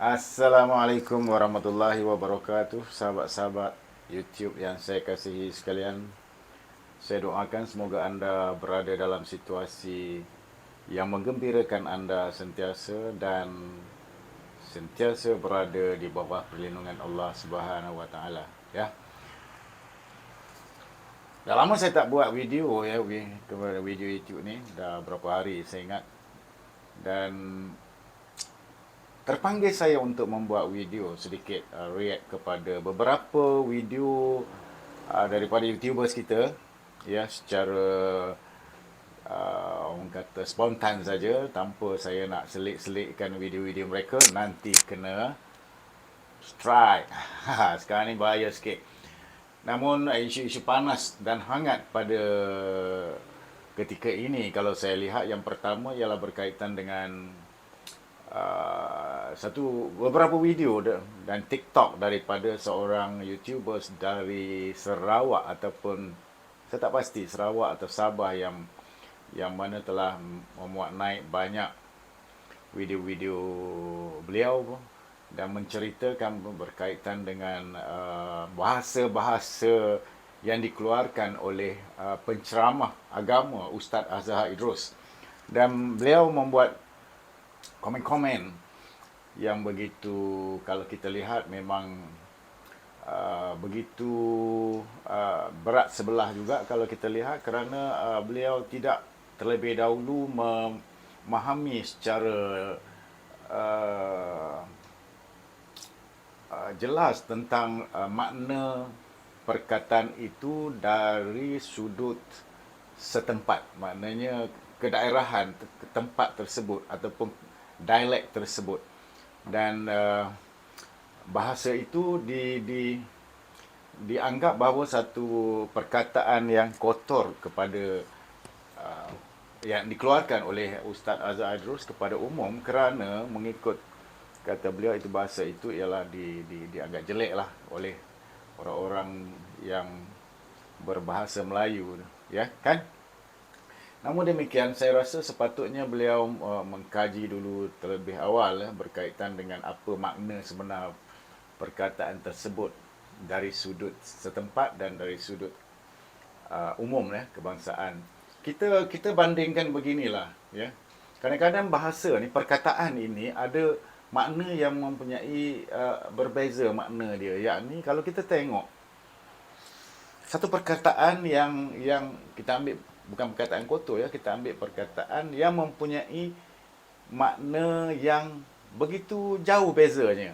Assalamualaikum warahmatullahi wabarakatuh, sahabat-sahabat YouTube yang saya kasihi sekalian. Saya doakan semoga anda berada dalam situasi yang menggembirakan anda sentiasa dan sentiasa berada di bawah perlindungan Allah Subhanahu wa taala, ya. Dah lama saya tak buat video ya, video YouTube ni, dah berapa hari saya ingat. Dan terpanggil saya untuk membuat video sedikit react kepada beberapa video daripada YouTubers kita, ya, secara orang kata spontan saja, tanpa saya nak selit-selitkan video-video mereka, nanti kena strike. Sekarang ni bahaya sikit. Namun isu-isu panas dan hangat pada ketika ini, kalau saya lihat, yang pertama ialah berkaitan dengan beberapa video dan TikTok daripada seorang YouTubers dari Sarawak, ataupun saya tak pasti Sarawak atau Sabah, yang mana telah memuat naik banyak video-video beliau dan menceritakan berkaitan dengan bahasa-bahasa yang dikeluarkan oleh penceramah agama Ustaz Azhar Idrus, dan beliau membuat komen-komen yang begitu, kalau kita lihat, memang begitu berat sebelah juga kalau kita lihat, kerana beliau tidak terlebih dahulu memahami secara jelas tentang makna perkataan itu dari sudut setempat, maknanya kedaerahan tempat tersebut ataupun dialek tersebut. Dan bahasa itu dianggap bahawa satu perkataan yang kotor kepada yang dikeluarkan oleh Ustaz Azhar Idrus kepada umum, kerana mengikut kata beliau, itu bahasa itu ialah dianggap jelek lah oleh orang-orang yang berbahasa Melayu, ya kan. Namun demikian, saya rasa sepatutnya beliau mengkaji dulu terlebih awal berkaitan dengan apa makna sebenar perkataan tersebut dari sudut setempat dan dari sudut umum, kebangsaan. Kita bandingkan beginilah, ya. Kadang-kadang bahasa ni, perkataan ini ada makna yang mempunyai berbeza makna dia. Yakni kalau kita tengok satu perkataan yang kita ambil, bukan perkataan kotor, ya, kita ambil perkataan yang mempunyai makna yang begitu jauh bezanya.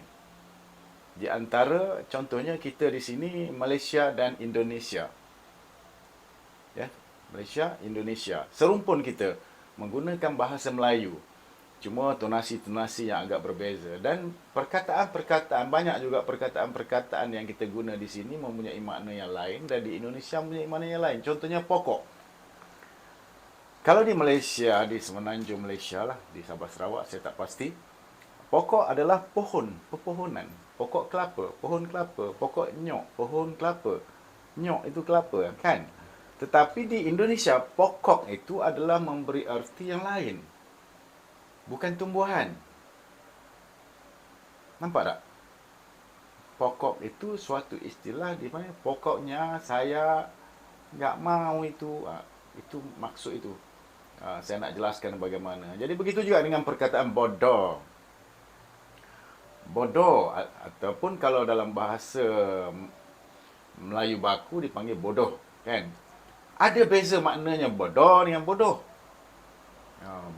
Di antara contohnya kita di sini, Malaysia dan Indonesia. Ya, Malaysia, Indonesia. Serumpun kita menggunakan bahasa Melayu. Cuma tonasi-tonasi yang agak berbeza, dan perkataan-perkataan, banyak juga perkataan-perkataan yang kita guna di sini mempunyai makna yang lain, dan di Indonesia mempunyai makna yang lain. Contohnya pokok. Kalau di Malaysia, di semenanjung Malaysia lah, di Sabah Sarawak, saya tak pasti, pokok adalah pohon, pepohonan. Pokok kelapa, pohon kelapa. Pokok nyok, pohon kelapa. Nyok itu kelapa, kan? Tetapi di Indonesia, pokok itu adalah memberi arti yang lain. Bukan tumbuhan. Nampak tak? Pokok itu suatu istilah di mana pokoknya saya nggak mau itu. Itu maksud itu. Saya nak jelaskan bagaimana. Jadi begitu juga dengan perkataan bodoh. Bodoh, ataupun kalau dalam bahasa Melayu baku dipanggil bodoh, kan? Ada beza maknanya bodoh dengan bodoh.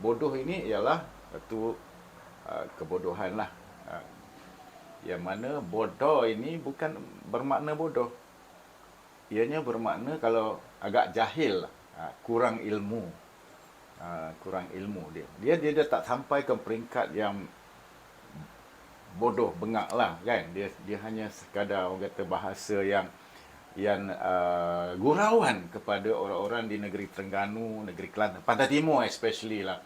Bodoh ini ialah satu kebodohan lah. Yang mana bodoh ini bukan bermakna bodoh. Ianya bermakna kalau agak jahil, kurang ilmu. Kurang ilmu dia. Dia tak sampai ke peringkat yang bodoh bengak lah, kan. Dia hanya sekadar, orang kata, bahasa yang gurauan kepada orang-orang di negeri Terengganu, negeri Kelantan, Pantai Timur especially lah.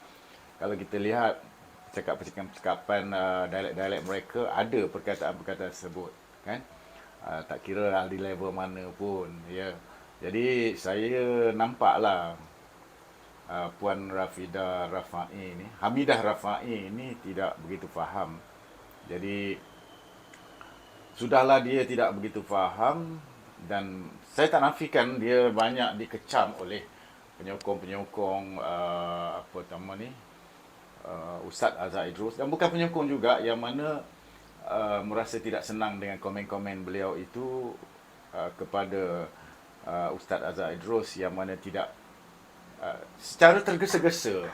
Kalau kita lihat percakapan dialek-dialek mereka, ada perkataan-perkataan tersebut, kan. Tak kira lah di level mana pun, ya. Jadi saya nampaklah Puan Hamidah Rafai ini tidak begitu faham Jadi sudahlah dia tidak begitu faham, dan saya tak nafikan dia banyak dikecam oleh penyokong-penyokong apa nama ni, Ustaz Azhar Idrus, dan bukan penyokong juga yang mana merasa tidak senang dengan komen-komen beliau itu kepada Ustaz Azhar Idrus, yang mana tidak secara tergesa-gesa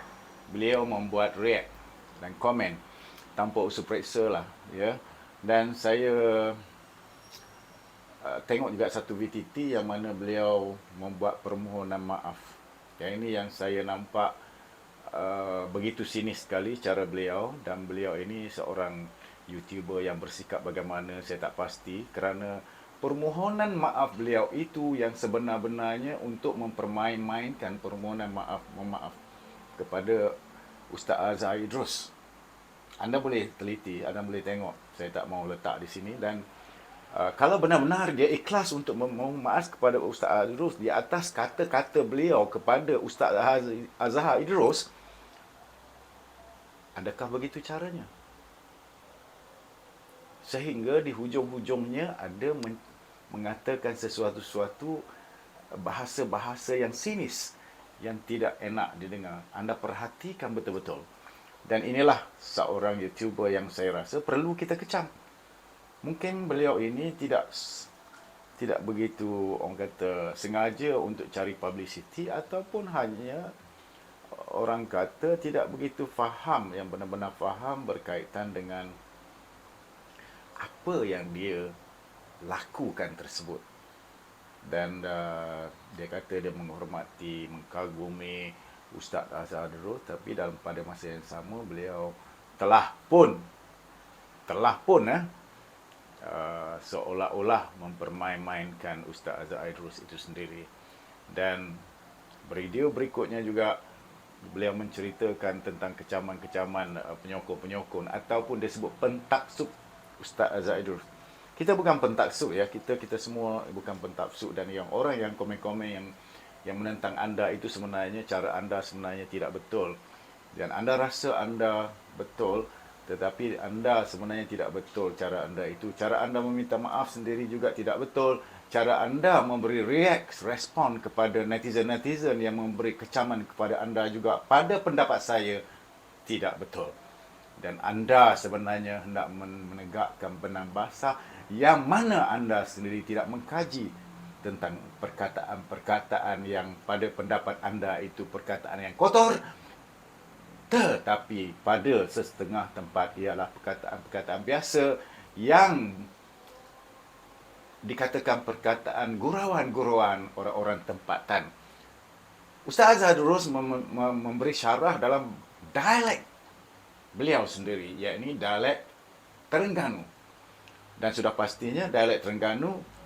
beliau membuat react dan komen tanpa usul periksa lah, ya. Dan saya tengok juga satu VTT yang mana beliau membuat permohonan maaf. Yang ini yang saya nampak begitu sinis sekali cara beliau, dan beliau ini seorang YouTuber yang bersikap bagaimana saya tak pasti, kerana permohonan maaf beliau itu yang sebenar-benarnya untuk mempermain-mainkan permohonan maaf kepada Ustaz Azhar Idrus. Anda boleh teliti, anda boleh tengok. Saya tak mau letak di sini. Dan kalau benar-benar dia ikhlas untuk memohon maaf kepada Ustaz Idrus di atas kata-kata beliau kepada Ustaz Azhar Idrus, adakah begitu caranya? Sehingga di hujung-hujungnya ada mengatakan sesuatu-sesuatu bahasa-bahasa yang sinis, yang tidak enak didengar. Anda perhatikan betul-betul. Dan inilah seorang YouTuber yang saya rasa perlu kita kecam. Mungkin beliau ini tidak begitu, orang kata, sengaja untuk cari publicity, ataupun hanya orang kata tidak begitu faham, yang benar-benar faham berkaitan dengan apa yang dia lakukan tersebut. Dan dia kata dia menghormati, mengagumi Ustaz Azhar Idrus, tapi pada masa yang sama beliau telah pun seolah-olah mempermain-mainkan Ustaz Azhar Idrus itu sendiri. Dan video berikutnya juga beliau menceritakan tentang kecaman-kecaman penyokong-penyokong, ataupun dia sebut pentaksub Ustaz Azhar Idrus. Kita bukan pentaksub, ya, kita semua bukan pentaksub, dan yang orang yang komen-komen yang menentang anda itu sebenarnya cara anda sebenarnya tidak betul, dan anda rasa anda betul, tetapi anda sebenarnya tidak betul cara anda itu. Cara anda meminta maaf sendiri juga tidak betul. Cara anda memberi respon kepada netizen-netizen yang memberi kecaman kepada anda juga, pada pendapat saya, tidak betul. Dan anda sebenarnya hendak menegakkan benang basah, yang mana anda sendiri tidak mengkaji tentang perkataan-perkataan yang pada pendapat anda itu perkataan yang kotor, tetapi pada setengah tempat ialah perkataan-perkataan biasa yang dikatakan perkataan gurauan-gurauan orang-orang tempatan. Ustaz Azhar Idrus memberi syarah dalam dialek beliau sendiri, yakni dialek Terengganu. Dan sudah pastinya dialek Terengganu,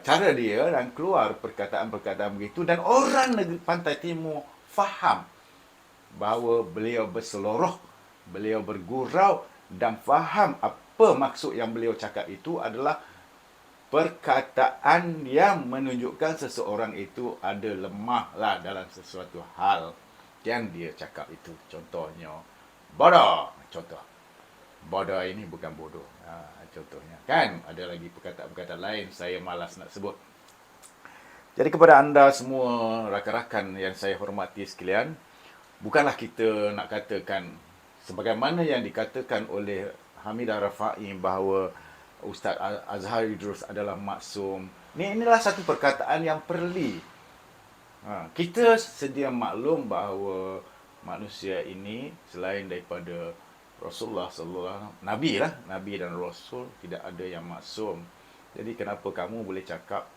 cara dia dan keluar perkataan-perkataan begitu, dan orang negeri Pantai Timur faham bahawa beliau berseloroh, beliau bergurau, dan faham apa maksud yang beliau cakap itu adalah perkataan yang menunjukkan seseorang itu ada lemah lah dalam sesuatu hal yang dia cakap itu. Contohnya bodoh, contoh. Bodoh ini bukan bodoh. Contohnya. Kan ada lagi perkataan-perkataan lain saya malas nak sebut. Jadi kepada anda semua rakan-rakan yang saya hormati sekalian, bukanlah kita nak katakan sebagaimana yang dikatakan oleh Hamidah Rafai bahawa Ustaz Azhar Idrus adalah maksum. Inilah satu perkataan yang perli. Kita sedia maklum bahawa manusia ini selain daripada Rasulullah sallallahu Nabi lah, Nabi dan Rasul, tidak ada yang maksum. Jadi kenapa kamu boleh cakap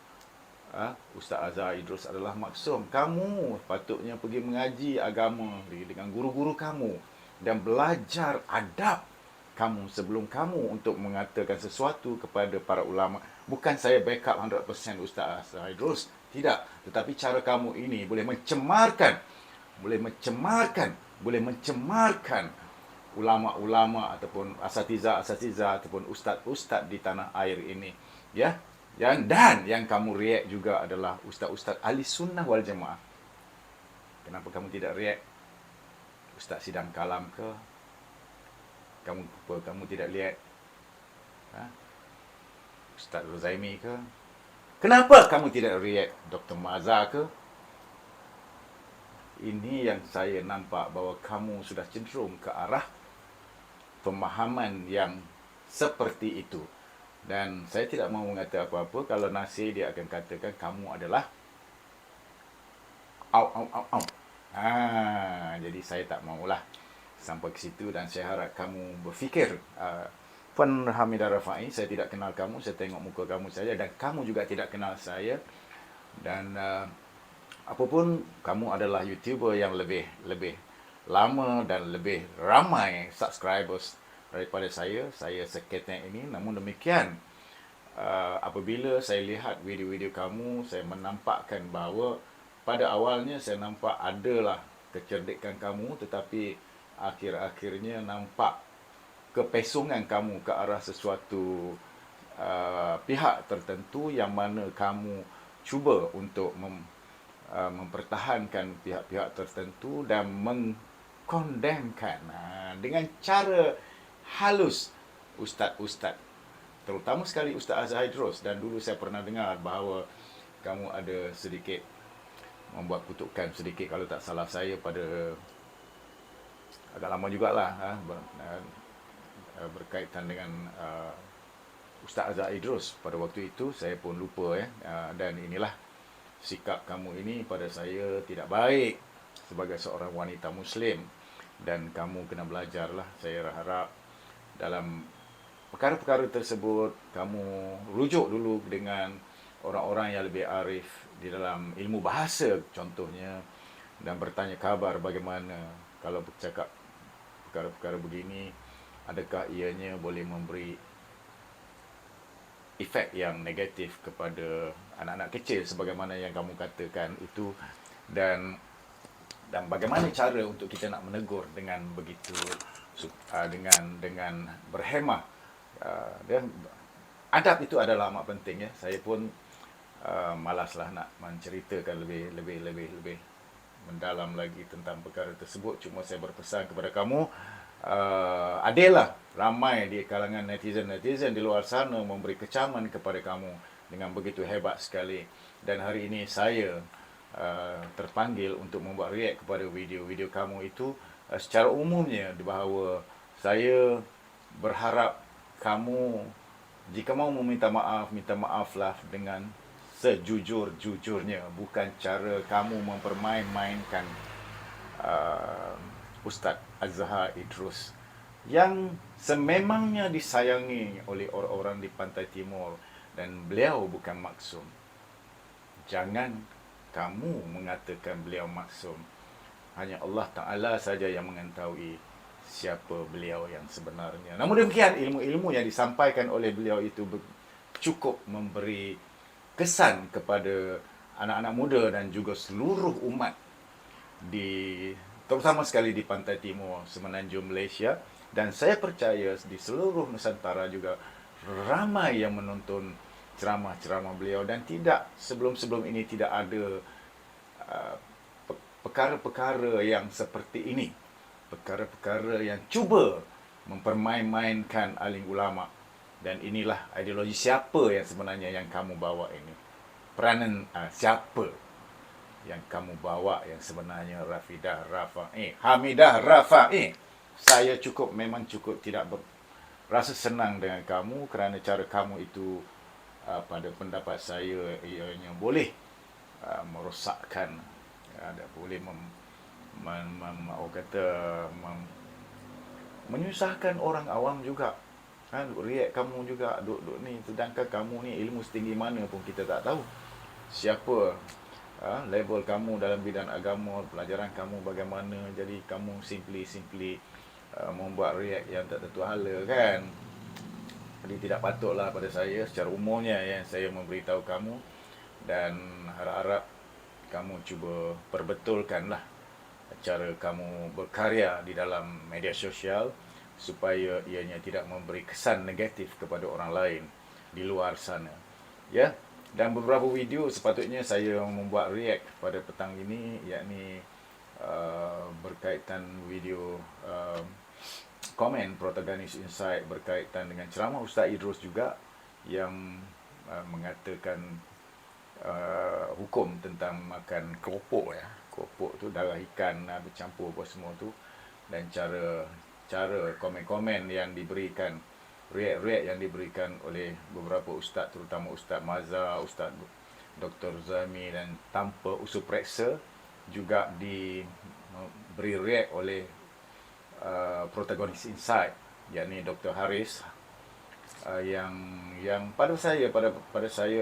Ustaz Azhar Idrus adalah maksum? Kamu patutnya pergi mengaji agama dengan guru-guru kamu dan belajar adab kamu sebelum kamu untuk mengatakan sesuatu kepada para ulama. Bukan saya backup 100% Ustaz Azhar Idrus, tidak. Tetapi cara kamu ini boleh mencemarkan ulama-ulama ataupun asatiza ataupun ustaz-ustaz di tanah air ini, ya. Yang kamu react juga adalah ustaz-ustaz ahli sunnah wal jamaah. Kenapa kamu tidak react ustaz Sidang Kalam ke, Kamu tidak lihat ha? Ustaz Rozaimi ke? Kenapa kamu tidak react Dr. Mazhar ke? Ini yang saya nampak bahawa kamu sudah cenderung ke arah pemahaman yang seperti itu. Dan saya tidak mahu mengata apa-apa. Kalau Nasir, dia akan katakan kamu adalah au au au au. Jadi saya tak maulah sampai ke situ, dan saya harap kamu berfikir. Puan Hamidah Rafai, saya tidak kenal kamu, saya tengok muka kamu saja, dan kamu juga tidak kenal saya. Dan apapun, kamu adalah YouTuber yang lebih lama dan lebih ramai subscribers daripada saya. Saya seketek ini. Namun demikian, apabila saya lihat video-video kamu, saya menampakkan bahawa pada awalnya saya nampak adalah kecerdikan kamu, tetapi akhir-akhirnya nampak kepesongan kamu ke arah sesuatu pihak tertentu, yang mana kamu cuba untuk mempertahankan pihak-pihak tertentu dan mengkondemkan dengan cara halus ustaz-ustaz, terutama sekali Ustaz Azhar Idrus. Dan dulu saya pernah dengar bahawa kamu ada sedikit membuat kutukan sedikit, kalau tak salah saya, pada agak lama jugalah berkaitan dengan Ustaz Azhar Idrus pada waktu itu. Saya pun lupa dan inilah sikap kamu ini pada saya tidak baik sebagai seorang wanita Muslim, dan kamu kena belajarlah. Saya harap dalam perkara-perkara tersebut kamu rujuk dulu dengan orang-orang yang lebih arif di dalam ilmu bahasa contohnya, dan bertanya khabar bagaimana kalau bercakap perkara-perkara begini, adakah ianya boleh memberi efek yang negatif kepada anak-anak kecil sebagaimana yang kamu katakan itu, dan bagaimana cara untuk kita nak menegur dengan begitu, dengan berhemah, dan adab itu adalah amat penting ya. Saya pun malaslah nak menceritakan lebih mendalam lagi tentang perkara tersebut. Cuma saya berpesan kepada kamu, adalah ramai di kalangan netizen di luar sana memberi kecaman kepada kamu dengan begitu hebat sekali. Dan hari ini saya terpanggil untuk membuat react kepada video-video kamu itu. Secara umumnya, bahawa saya berharap kamu, jika mau meminta maaf, minta maaflah dengan sejujur-jujurnya, bukan cara kamu mempermain-mainkan Ustaz Azhar Idrus yang sememangnya disayangi oleh orang-orang di Pantai Timur, dan beliau bukan maksum. Jangan kamu mengatakan beliau maksum. Hanya Allah Ta'ala saja yang mengetahui siapa beliau yang sebenarnya. Namun demikian, ilmu-ilmu yang disampaikan oleh beliau itu cukup memberi kesan kepada anak-anak muda dan juga seluruh umat terutama sekali di Pantai Timur Semenanjung Malaysia, dan saya percaya di seluruh Nusantara juga ramai yang menonton ceramah-ceramah beliau, dan sebelum ini tidak ada perkara-perkara yang seperti ini, perkara-perkara yang cuba mempermain-mainkan alim ulama. Dan inilah ideologi siapa yang sebenarnya yang kamu bawa ini, peranan siapa yang kamu bawa yang sebenarnya. Hamidah Rafai, saya memang cukup tidak rasa senang dengan kamu, kerana cara kamu itu pada pendapat saya ianya boleh merosakkan, boleh menyusahkan orang awam juga. React kamu juga duk ni, sedangkan kamu ni ilmu setinggi mana pun kita tak tahu siapa level kamu dalam bidang agama, pelajaran kamu bagaimana. Jadi kamu simply membuat react yang tak tentu hala kan. Jadi tidak patutlah pada saya secara umumnya yang saya memberitahu kamu, dan harap-harap kamu cuba perbetulkanlah cara kamu berkarya di dalam media sosial, supaya ianya tidak memberi kesan negatif kepada orang lain di luar sana. Ya. Dan beberapa video sepatutnya saya membuat react pada petang ini, yakni berkaitan video komen protagonis Insight berkaitan dengan ceramah Ustaz Idrus juga yang mengatakan hukum tentang makan keropok ya. Keropok tu darah ikan bercampur apa semua tu, dan cara komen-komen yang diberikan, react yang diberikan oleh beberapa ustaz, terutama Ustaz Mazhar, Ustaz Dr. Zami, dan tanpa usul periksa juga diberi react oleh protagonis Insight, yakni Dr. Haris, yang pada saya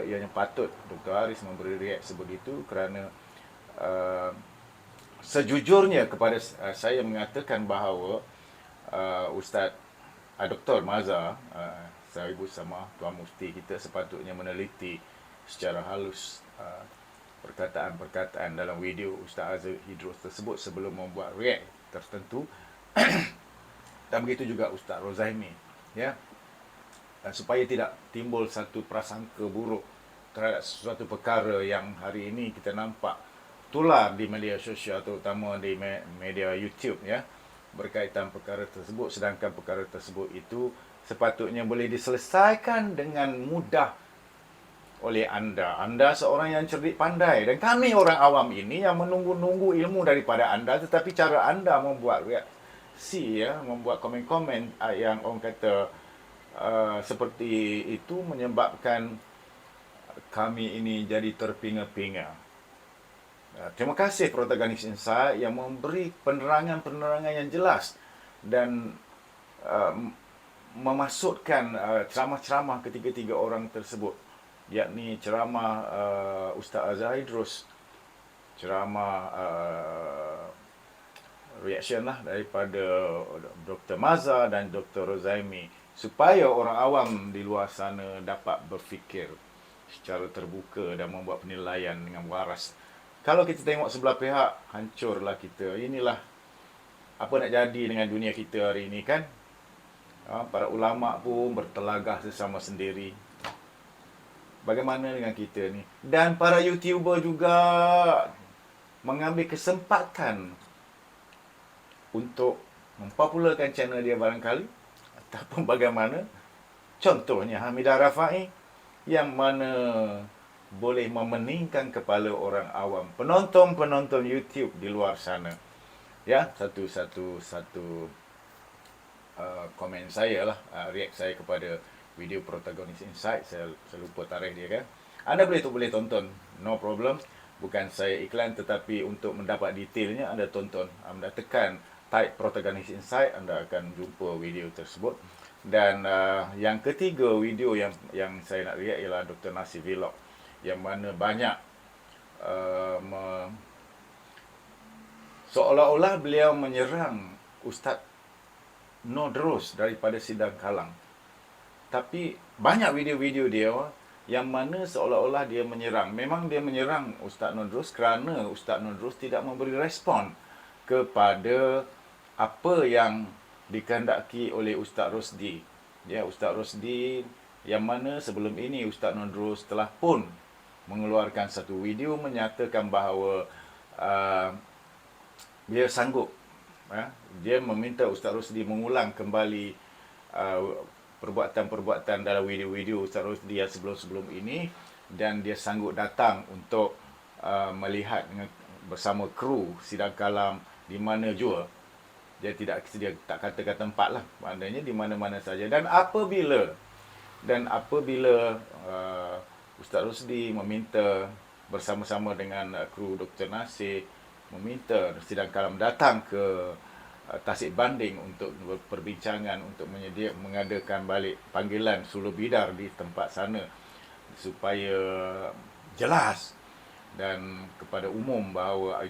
ianya patut Dr. Haris memberi react sebegitu, kerana sejujurnya kepada saya mengatakan bahawa Ustaz Dr. Mazhar, Sahibu sama Tuan Mufti kita, sepatutnya meneliti secara halus perkataan-perkataan dalam video Ustaz Idrus tersebut sebelum membuat react tertentu. Dan begitu juga Ustaz Rozaimi, ya, supaya tidak timbul satu prasangka buruk terhadap sesuatu perkara yang hari ini kita nampak tular di media sosial, terutama di media YouTube, ya, berkaitan perkara tersebut, sedangkan perkara tersebut itu sepatutnya boleh diselesaikan dengan mudah oleh anda. Anda seorang yang cerdik pandai, dan kami orang awam ini yang menunggu-nunggu ilmu daripada anda, tetapi cara anda membuat reaksi, ya, membuat komen-komen yang orang kata seperti itu menyebabkan kami ini jadi terpinga-pinga. Terima kasih protagonis Insight yang memberi penerangan-penerangan yang jelas dan memasukkan ceramah-ceramah ketiga-tiga orang tersebut, yakni ceramah Ustaz Azhar Idrus, ceramah reaction lah daripada Dr. Mazhar dan Dr. Rozaimi, supaya orang awam di luar sana dapat berfikir secara terbuka dan membuat penilaian dengan waras. Kalau kita tengok sebelah pihak, hancurlah kita. Inilah apa nak jadi dengan dunia kita hari ini, kan? Para ulama pun bertelagah sesama sendiri. Bagaimana dengan kita ni? Dan para YouTuber juga mengambil kesempatan untuk mempopularkan channel dia barangkali, ataupun bagaimana. Contohnya Hamidah Rafai, yang mana boleh memeningkan kepala orang awam, penonton YouTube di luar sana. Ya, satu komen saya lah, react saya kepada video protagonis Insight. Saya lupa tarikh dia, kan. Anda boleh tonton, no problem. Bukan saya iklan, tetapi untuk mendapat detailnya Anda tonton. Anda tekan type protagonis Insight, Anda akan jumpa video tersebut. Dan yang ketiga video yang saya nak react ialah Dr. Nasir Vlog, yang mana banyak seolah-olah beliau menyerang Ustaz Nodros daripada Sidang Kalang. Tapi banyak video-video dia yang mana seolah-olah dia menyerang. Memang dia menyerang Ustaz Nodros kerana Ustaz Nodros tidak memberi respon kepada apa yang dikehendaki oleh Ustaz Rosdi. Ya, Ustaz Rosdi, yang mana sebelum ini Ustaz Nodros telah pun mengeluarkan satu video menyatakan bahawa dia sanggup, dia meminta Ustaz Rosdi mengulang kembali perbuatan-perbuatan dalam video-video Ustaz Rosdi yang sebelum-sebelum ini, dan dia sanggup datang untuk melihat bersama kru Sidang Kalam di mana jua. Dia tak katakan tempat lah, maknanya di mana-mana saja. Dan apabila Ustaz Rosdi meminta bersama-sama dengan kru Dr. Nasir, meminta Sidang Kalam datang ke Tasik Banding untuk perbincangan, untuk mengadakan balik panggilan Suluh Bidar di tempat sana, supaya jelas dan kepada umum bahawa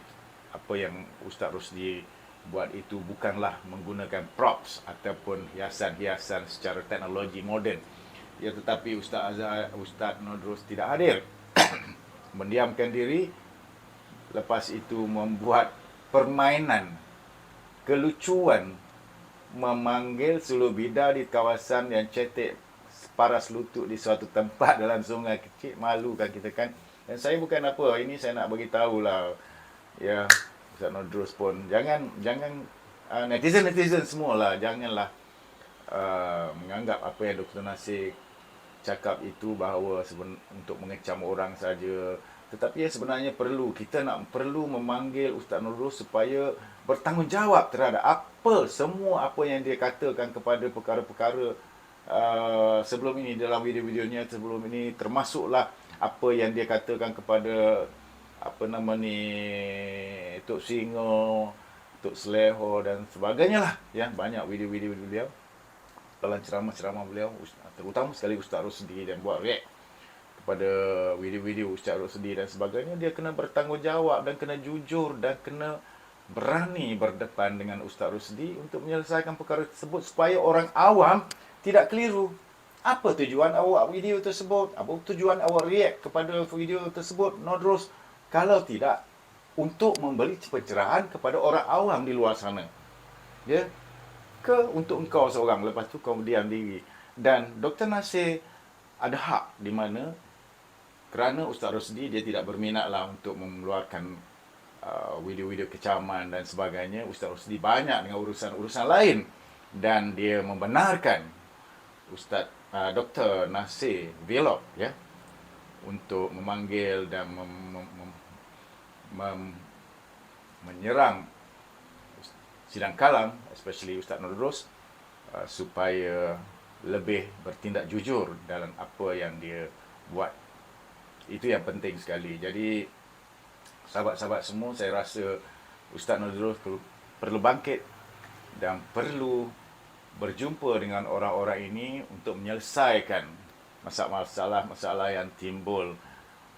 apa yang Ustaz Rosdi buat itu bukanlah menggunakan props ataupun hiasan-hiasan secara teknologi moden. Ya, tetapi Ustaz Nodros tidak hadir. Mendiamkan diri. Lepas itu membuat permainan kelucuan, memanggil Suluh Bidar di kawasan yang cetek separas lutut di suatu tempat dalam sungai kecil. Malu kan kita, kan? Dan saya bukan apa, ini saya nak bagi tahulah, ya, Ustaz Nodros pun jangan netizen semualah, janganlah menganggap apa yang Dr. Nasir cakap itu bahawa untuk mengecam orang saja. Tetapi yang sebenarnya kita perlu memanggil Ustaz Nurul supaya bertanggungjawab terhadap semua apa yang dia katakan kepada perkara-perkara sebelum ini dalam video-videonya sebelum ini, termasuklah apa yang dia katakan kepada apa nama ni, Tok Singo, Tok Seleho dan sebagainya lah, ya. Banyak video-video beliau dalam ceramah-ceramah beliau, terutama sekali Ustaz Rosdi, dan buat react kepada video-video Ustaz Rosdi dan sebagainya. Dia kena bertanggungjawab dan kena jujur dan kena berani berdepan dengan Ustaz Rosdi untuk menyelesaikan perkara tersebut supaya orang awam tidak keliru. Apa tujuan awak video tersebut? Apa tujuan awak react kepada video tersebut, Nodros? Kalau tidak untuk memberi pencerahan kepada orang awam di luar sana, ya, ke untuk engkau seorang, lepas tu kau diam diri. Dan Dr. Nasir ada hak di mana kerana Ustaz Rosdi dia tidak berminatlah untuk mengeluarkan video-video kecaman dan sebagainya. Ustaz Rosdi banyak dengan urusan-urusan lain dan dia membenarkan Ustaz Dr. Nasir Vlog, ya, untuk memanggil dan menyerang sidang kalam, especially Ustaz Nurul, supaya lebih bertindak jujur dalam apa yang dia buat. Itu yang penting sekali. Jadi sahabat-sahabat semua, saya rasa Ustaz Nurul perlu bangkit dan perlu berjumpa dengan orang-orang ini untuk menyelesaikan masalah-masalah yang timbul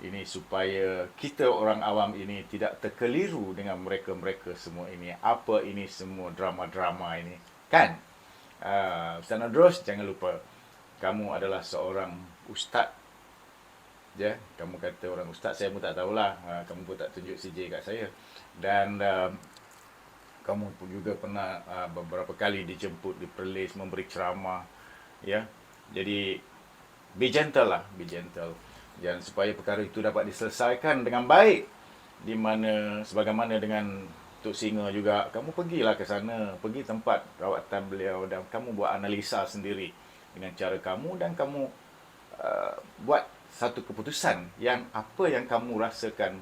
ini, supaya kita orang awam ini tidak terkeliru dengan mereka-mereka semua ini. Apa ini semua drama-drama ini, kan? Ustaz Nadros, jangan lupa kamu adalah seorang ustaz, ya. Kamu kata orang ustaz, saya pun tak tahulah. Kamu pun tak tunjuk CJ kat saya. Dan kamu pun juga pernah beberapa kali dijemput di Perlis memberi ceramah, ya. Jadi be gentle lah, be gentle. Dan supaya perkara itu dapat diselesaikan dengan baik, di mana sebagaimana dengan Tok Singa juga, kamu pergilah ke sana, pergi tempat rawatan beliau dan kamu buat analisa sendiri dengan cara kamu, dan kamu buat satu keputusan yang apa yang kamu rasakan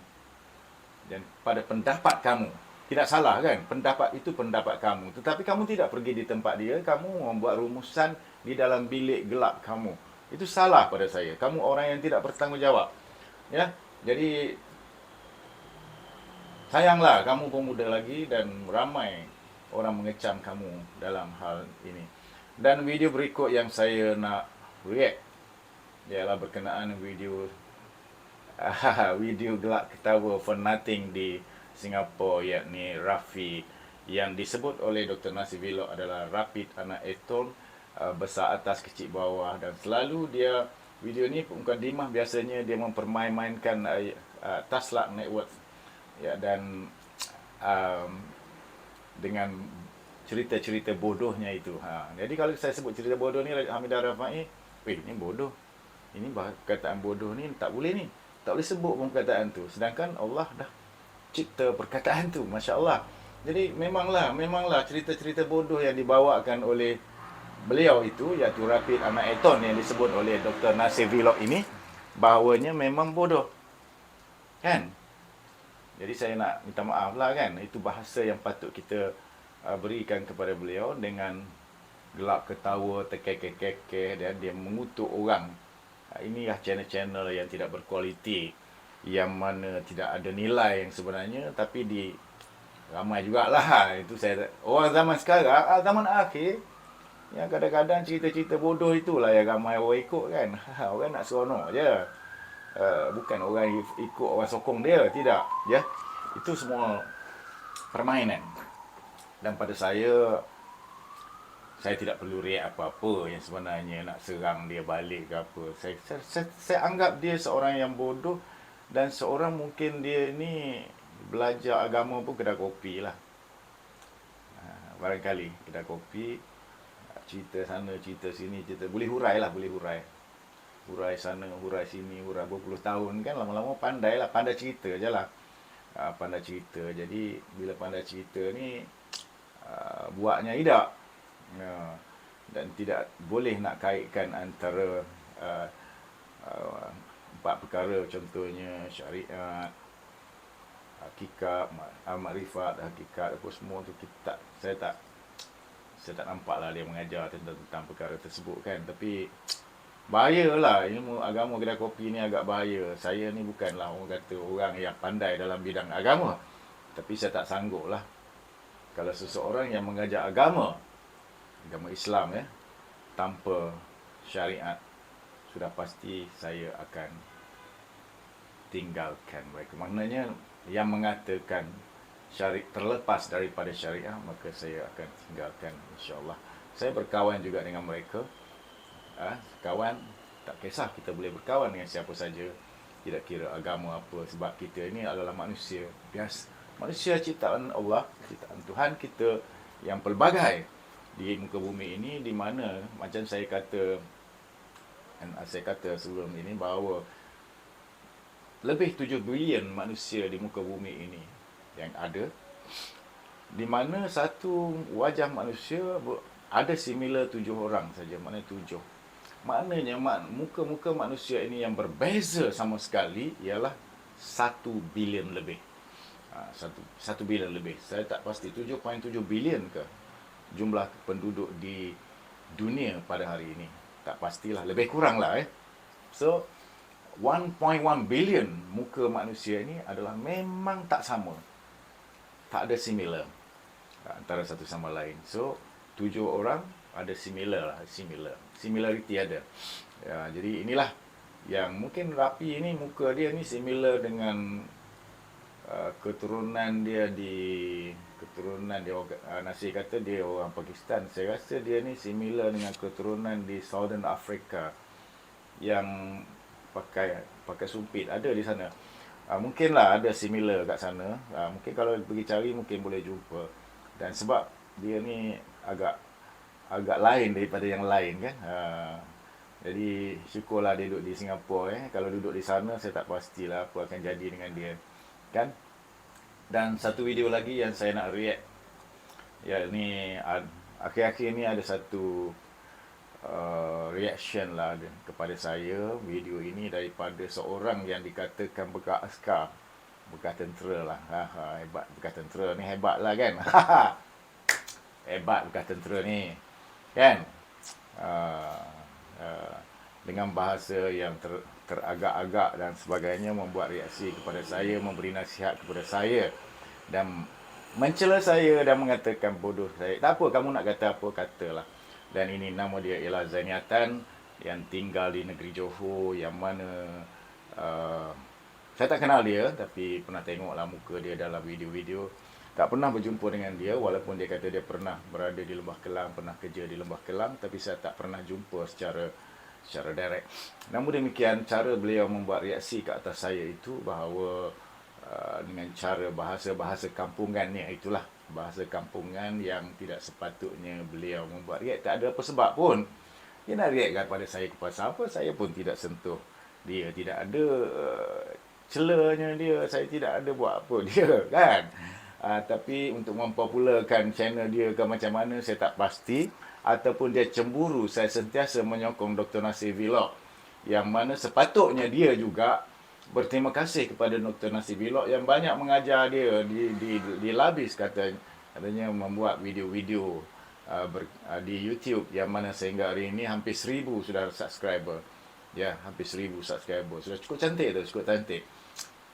dan pada pendapat kamu. Tidak salah, kan? Pendapat itu pendapat kamu. Tetapi kamu tidak pergi di tempat dia, kamu membuat rumusan di dalam bilik gelap kamu. Itu salah pada saya. Kamu orang yang tidak bertanggungjawab, ya. Jadi sayanglah kamu pemuda lagi dan ramai orang mengecam kamu dalam hal ini. Dan video berikut yang saya nak react ialah berkenaan video video gelak ketawa for nothing di Singapura, yakni Rafi, yang disebut oleh Dr. Nasir Vlog adalah Rapid Anak Eton, besar atas kecil bawah. Dan selalu dia, video ni mukadimah biasanya dia mempermain-mainkan Taslak Network, ya, dan dengan cerita-cerita bodohnya itu. Jadi kalau saya sebut cerita bodoh ni, Hamidah Rafai, ini bodoh, ini perkataan bodoh ni tak boleh ni, tak boleh sebut pun perkataan tu, sedangkan Allah dah cipta perkataan tu, Masya Allah. Jadi memanglah cerita-cerita bodoh yang dibawakan oleh beliau itu, iaitu Rapid Anak Eton yang disebut oleh Dr. Nasir Vlog ini, bahawanya memang bodoh, kan? Jadi saya nak minta maaf lah, kan? Itu bahasa yang patut kita berikan kepada beliau dengan gelak ketawa, terkekeh-kekeh, dan dia mengutuk orang. Inilah channel-channel yang tidak berkualiti, yang mana tidak ada nilai yang sebenarnya, tapi ramai jugalah. Itu saya, orang zaman sekarang, zaman akhir, yang kadang-kadang cerita-cerita bodoh itulah yang ramai orang ikut, kan. Orang nak seronok je, bukan orang ikut orang sokong dia, tidak, ya. Itu semua permainan. Dan pada saya tidak perlu react apa-apa yang sebenarnya nak serang dia balik ke apa. Saya anggap dia seorang yang bodoh, dan seorang mungkin dia ni belajar agama pun kedai kopi lah. Barangkali kedai kopi, cerita sana, cerita sini, cerita boleh hurai lah, boleh hurai. Hurai sana, hurai sini, hurai berpuluh tahun, kan. Lama-lama pandai lah, pandai cerita je lah. Pandai cerita. Jadi bila pandai cerita ni, buatnya tidak. Dan tidak boleh nak kaitkan antara uh, empat perkara, contohnya syariat, hakikat, makrifat, hakikat apa semua tu saya tak nampak lah dia mengajar tentang perkara tersebut kan. Tapi bahayalah ilmu agama kedai kopi ni, agak bahaya. Saya ni bukanlah orang kata orang yang pandai dalam bidang agama, tapi saya tak sanggup lah kalau seseorang yang mengajar agama Islam tanpa syariat, sudah pasti saya akan tinggalkan mereka. Maknanya yang mengatakan terlepas daripada syariah, maka saya akan tinggalkan, insya-Allah. Saya berkawan juga dengan mereka. Kawan, tak kisah, kita boleh berkawan dengan siapa saja, tidak kira agama apa, sebab kita ini adalah manusia biasa, manusia ciptaan Allah, ciptaan Tuhan kita yang pelbagai di muka bumi ini, di mana macam saya kata sebelum ini bahawa lebih 7 bilion manusia di muka bumi ini yang ada, di mana satu wajah manusia ada similar 7 orang saja. Maknanya muka-muka manusia ini yang berbeza sama sekali ialah 1 bilion lebih. 1 bilion lebih. Saya tak pasti 7.7 bilion ke jumlah penduduk di dunia pada hari ini. Tak pastilah, lebih kurang lah. So 1.1 bilion muka manusia ini adalah memang tak sama, tak ada similar antara satu sama lain. So 7 orang ada similarity ada. Jadi inilah yang mungkin Rapi ini, muka dia ni similar dengan keturunan dia Nasir kata dia orang Pakistan. Saya rasa dia ni similar dengan keturunan di Southern Africa yang pakai sumpit, ada di sana. Mungkinlah ada similar kat sana. Mungkin kalau pergi cari mungkin boleh jumpa. Dan sebab dia ni agak lain daripada yang lain kan. Jadi syukurlah dia duduk di Singapura. Kalau duduk di sana saya tak pastilah apa akan jadi dengan dia kan. Dan satu video lagi yang saya nak react, ni akhir-akhir ni ada satu reaction lah kepada saya, video ini daripada seorang yang dikatakan bekas askar, bekas tentera lah. Hebat bekas tentera ni, hebat lah kan. Hebat bekas tentera ni kan. Dengan bahasa yang teragak-agak dan sebagainya, membuat reaksi kepada saya, memberi nasihat kepada saya dan mencela saya dan mengatakan bodoh saya. Tak apa, kamu nak kata apa, katalah. Dan ini nama dia ialah Zainiatan, yang tinggal di negeri Johor, yang mana saya tak kenal dia, tapi pernah tengoklah muka dia dalam video-video. Tak pernah berjumpa dengan dia, walaupun dia kata dia pernah berada di Lembah Kelang, pernah kerja di Lembah Kelang, tapi saya tak pernah jumpa secara direct. Namun demikian, cara beliau membuat reaksi ke atas saya itu bahawa dengan cara bahasa-bahasa kampungannya, itulah bahasa kampungan yang tidak sepatutnya beliau membuat react. Tak ada apa sebab pun dia nak react kepada saya, kepada apa, saya pun tidak sentuh dia, tidak ada celanya dia, saya tidak ada buat apa dia kan. Tapi untuk mempopularkan channel dia ke macam mana saya tak pasti, ataupun dia cemburu saya sentiasa menyokong Dr. Nasir Vlog, yang mana sepatutnya dia juga berterima kasih kepada Dr. Nasir Vlog yang banyak mengajar dia di Labis, katanya membuat video-video di YouTube, yang mana sehingga hari ini hampir 1000 sudah subscriber. Ya, hampir 1000 subscriber. Sudah cukup cantik tu, cukup cantik.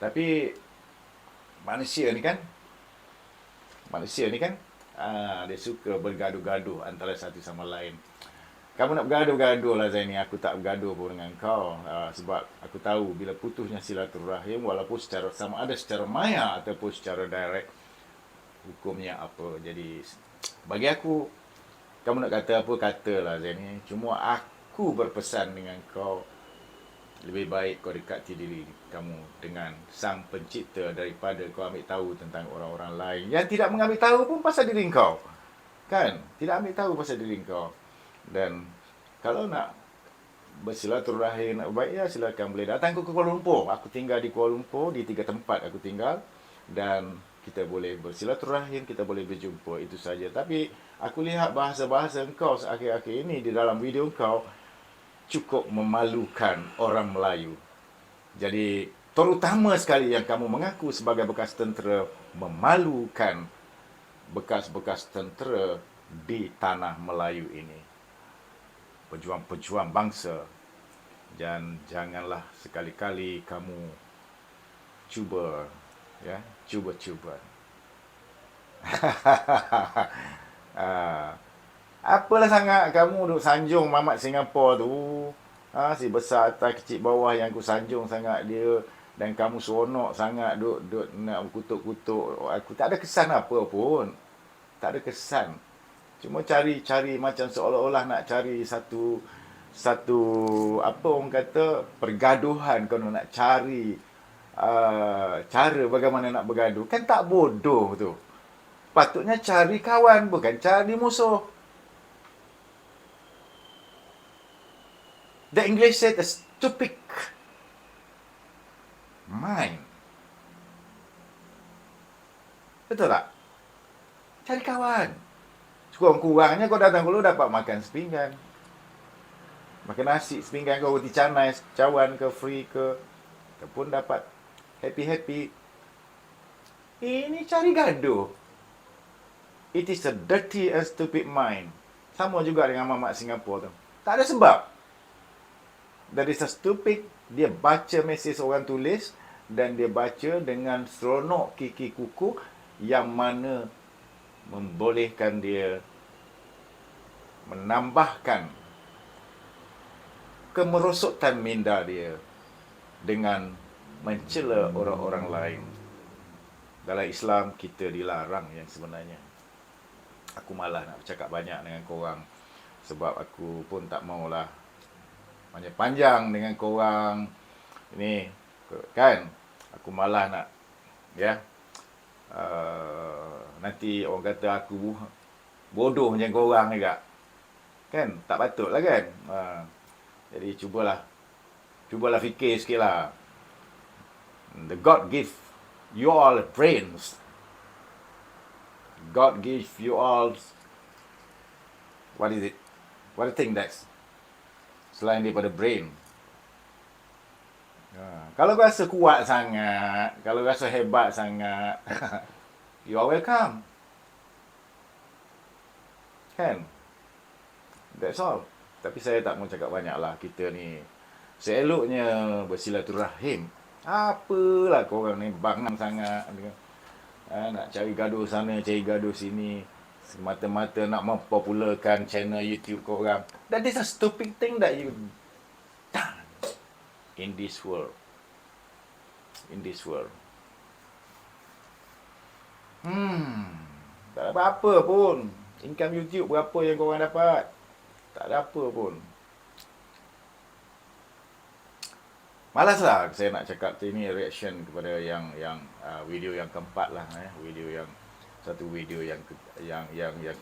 Tapi manusia ni kan dia suka bergaduh-gaduh antara satu sama lain. Kamu nak bergaduh-gaduh lah Zaini, aku tak bergaduh pun dengan kau. Sebab aku tahu bila putusnya silaturahim, walaupun sama ada secara maya ataupun secara direct, hukumnya apa. Jadi bagi aku, kamu nak kata apa, katalah Zaini. Cuma aku berpesan dengan kau, lebih baik kau dekati diri kamu dengan Sang Pencipta daripada kau ambil tahu tentang orang-orang lain yang tidak mengambil tahu pun pasal diri kau. Kan? Tidak ambil tahu pasal diri kau. Dan kalau nak bersilaturahim, nak baik, ya silakan boleh datang ke Kuala Lumpur. Aku tinggal di Kuala Lumpur, di 3 tempat aku tinggal. Dan kita boleh bersilaturahim, kita boleh berjumpa, itu saja. Tapi aku lihat bahasa-bahasa engkau akhir-akhir ini di dalam video engkau cukup memalukan orang Melayu. Jadi terutama sekali yang kamu mengaku sebagai bekas tentera, memalukan bekas-bekas tentera di tanah Melayu ini. Pejuang-pejuang bangsa. Dan janganlah sekali-kali kamu cuba, ya, cuba-cuba. Apalah sangat kamu duk sanjung mamat Singapura tu. Si besar atas kecil bawah yang aku sanjung sangat dia, dan kamu seronok sangat duk nak kutuk-kutuk aku. Tak ada kesan apa pun. Tak ada kesan. Cuma cari macam seolah-olah nak cari satu apa orang kata pergaduhan. Kalau nak cari cara bagaimana nak bergaduh, kan tak bodoh tu. Patutnya cari kawan, bukan cari musuh. The English said a stupid mind. Betul tak? Cari kawan. Kurang-kurangnya kau datang dulu dapat makan sepinggan. Makan nasi sepinggan, kau roti canai cawan ke free ke. Kau pun dapat happy-happy. Ini cari gaduh. It is a dirty and stupid mind. Sama juga dengan mamat Singapura tu. Tak ada sebab. That is a stupid. Dia baca mesej orang tulis dan dia baca dengan seronok kiki kuku yang mana membolehkan dia menambahkan kemerosotan minda dia dengan mencela orang-orang lain. Dalam Islam kita dilarang yang sebenarnya. Aku malas nak bercakap banyak dengan korang sebab aku pun tak maulah panjang dengan korang ini, kan. Aku malas nak, ya, nanti orang kata aku bodoh macam korang juga, kan. Tak patut lah, kan. Jadi cubalah fikir sikit lah. The God give you all brains. God give you all, what is it? What do you think that's selain daripada brain? Kalau rasa kuat sangat, kalau rasa hebat sangat, you are welcome. Kan? That's all. Tapi saya tak mau cakap banyak lah. Kita ni seeloknya bersilaturahim. Apalah korang ni bangang sangat. Nak cari gaduh sana, cari gaduh sini, semata-mata nak mempopularkan channel YouTube korang. That is a stupid thing that you done in this world. Tak ada apa-apa pun. Income YouTube berapa yang korang dapat? Tak ada apa pun. Malaslah saya nak cakap ini reaction kepada yang video yang keempat lah, video yang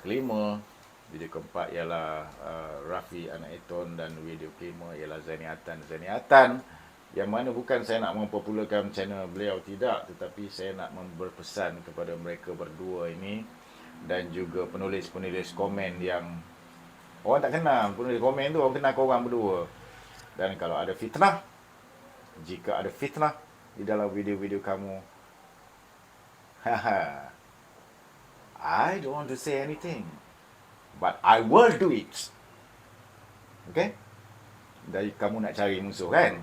kelima. Video keempat ialah Rafi anak Eton, dan video kelima ialah Zaniatan, yang mana bukan saya nak mempopularkan channel beliau, tidak, tetapi saya nak berpesan kepada mereka berdua ini dan juga penulis-penulis komen yang orang tak kenal. Penulis komen tu orang kenal korang berdua. Dan kalau ada fitnah, jika ada fitnah di dalam video-video kamu, I don't want to say anything, but I will do it. Okay? Dari kamu nak cari musuh, kan?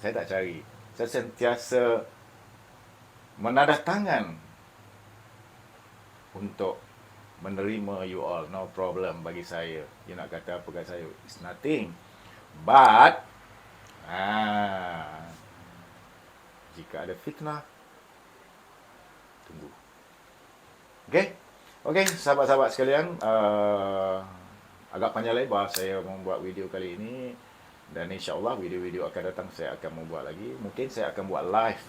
Saya tak cari. Saya sentiasa menadah tangan untuk menerima you all. No problem bagi saya. You nak kata apa kat saya, it's nothing. But jika ada fitnah, tunggu. Okay, sahabat-sahabat sekalian, agak panjang lebar saya membuat video kali ini, dan insya-Allah video-video akan datang saya akan membuat lagi. Mungkin saya akan buat live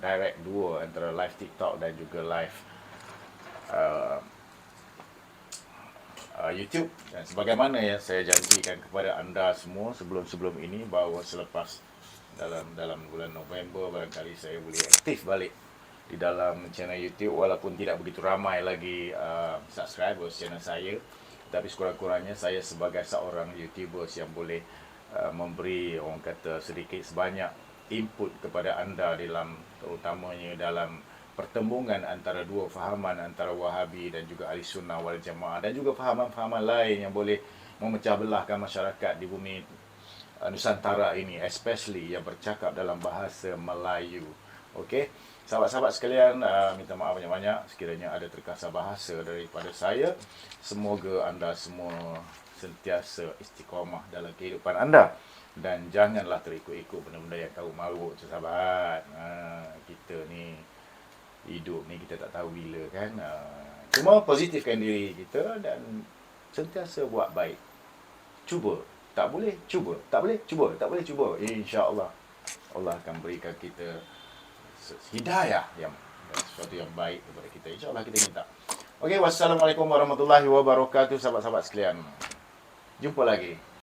direct dua, antara live TikTok dan juga live YouTube. Dan sebagaimana yang saya janjikan kepada anda semua sebelum ini, bahawa selepas dalam bulan November barangkali saya boleh aktif balik di dalam channel YouTube, walaupun tidak begitu ramai lagi subscribers channel saya, tapi sekurang-kurangnya saya sebagai seorang YouTuber yang boleh memberi, orang kata, sedikit sebanyak input kepada anda dalam, terutamanya dalam pertembungan antara dua fahaman antara Wahabi dan juga Ahli Sunnah wal Jamaah, dan juga fahaman-fahaman lain yang boleh memecah belahkan masyarakat di bumi Nusantara ini, especially yang bercakap dalam bahasa Melayu. Okey, sahabat-sahabat sekalian, minta maaf banyak-banyak sekiranya ada terkasar bahasa daripada saya. Semoga anda semua sentiasa istiqamah dalam kehidupan anda, dan janganlah terikut-ikut benda-benda yang kau malu, sahabat. Kita ni hidup ni kita tak tahu bila kan. Cuma positifkan diri kita dan sentiasa buat baik. Cuba, tak boleh cuba, tak boleh cuba, tak boleh cuba. InsyaAllah Allah akan berikan kita hidayah yang sesuatu yang baik kepada kita. InsyaAllah kita minta. Okey, wassalamualaikum warahmatullahi wabarakatuh, sahabat-sahabat sekalian. Jumpa lagi.